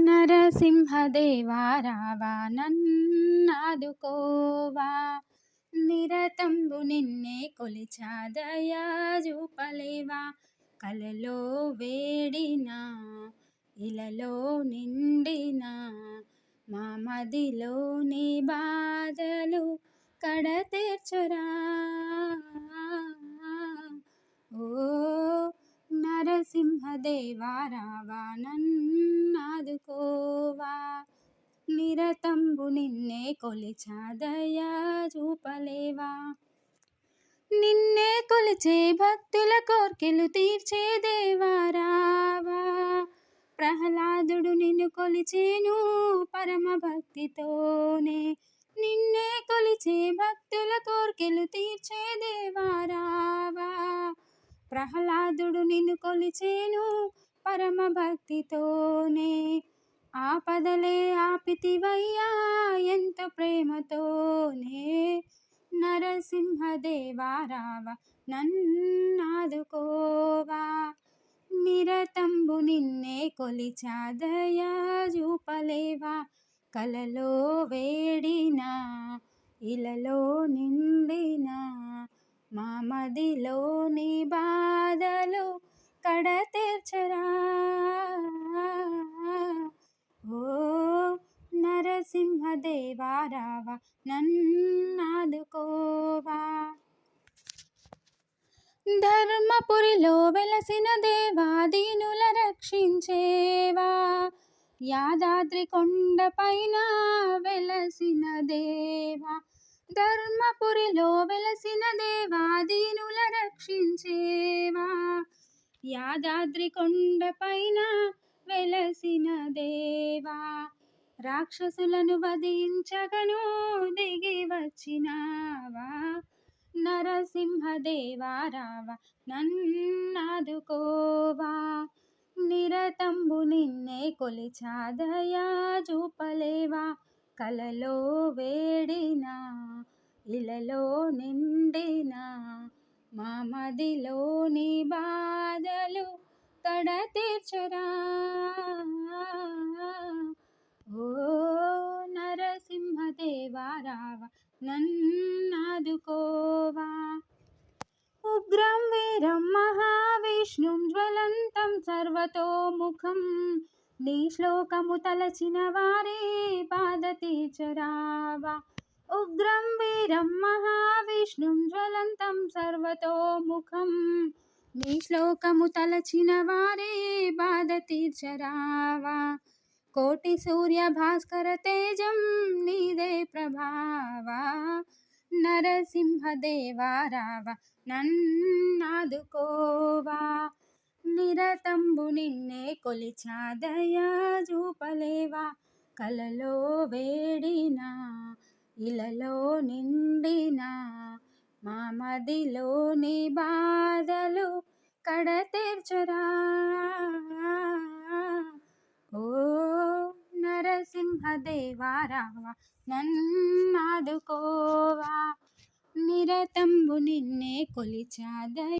నరసింహదేవా రావా నన్నాదుకోవా, నిరతంబు నిన్నే కొలిచా దయా చూపలేవా. కలలో వేడినా ఇలలో నిండినా, మా మదిలోని బాధలు కడతీర్చరా. ఓ నరసింహదేవా రావా నన్నాదుకోవా, నిరతంబు నిన్నే కొలిచా దయా చూపలేవా. నిన్నే కొలిచే భక్తుల కోర్కెలు తీర్చే దేవా రావా, ప్రహ్లాదుడు నిన్ను కొలిచేను పరమ భక్తితోనే. నిన్నే కొలిచే భక్తుల కోర్కెలు తీర్చే దేవా రావా, ప్రహ్లాదుడు నిన్ను కొలిచేను పరమ భక్తితోనే. ఆపదలే ఆపితివయ్యా ఎంతో ప్రేమతోనే, నరసింహదేవా రావా నన్నాదుకోవా, నిరతంబు నిన్నే కొలిచా దయా చూపలేవా. కలలో వేడినా ఇలలో నిండినా, మా మదిలోని బాధలు కడతీర్చరా. ఓ నరసింహదేవా రావా నన్నాదుకోవా. ధర్మపురిలో వెలసిన దేవా దీనుల రక్షించేవా, యాదాద్రి కొండపైన వెలసిన దేవా. ధర్మపురిలో వెలసిన దేవా దీనుల రక్షించేవా, యాదాద్రి కొండపైన వెలసిన దేవా. రాక్షసులను వధించగను దిగి వచ్చినావా, నరసింహదేవా రావా నన్నాదుకోవా, నిరతంబు నిన్నే కొలిచా దయా చూపలేవా. కలలో వేడినా ఇలలో నిండినా, మా మదిలోని బాధలు కడతీర్చరా. ఓ నరసింహదేవా రావా నన్నాదుకోవా. ఉగ్రం వీరం మహావిష్ణుం జ్వలంతం సర్వతోముఖం, నీ శ్లోకము తలచిన వారే బాధ తీర్చరావా. ఉగ్రం వీరం మహావిష్ణుం జ్వలంతం సర్వతోముఖం, నీ శ్లోకము తలచిన వారే బాధ తీర్చరావా. కోటి సూర్య భాస్కర తేజం నీదే ప్రభావా, నరసింహదేవా రావా నన్నాదుకోవా, నిరతంబు నిన్నే కొలిచా దయా చూపలేవా. కలలో వేడినా ఇలలో నిండినా, మా మదిలోని బాధలు కడతీర్చరా. ఓ నరసింహదేవా రావా నన్నాదుకోవా, నిరతంబు నిన్నే కొలిచా దయా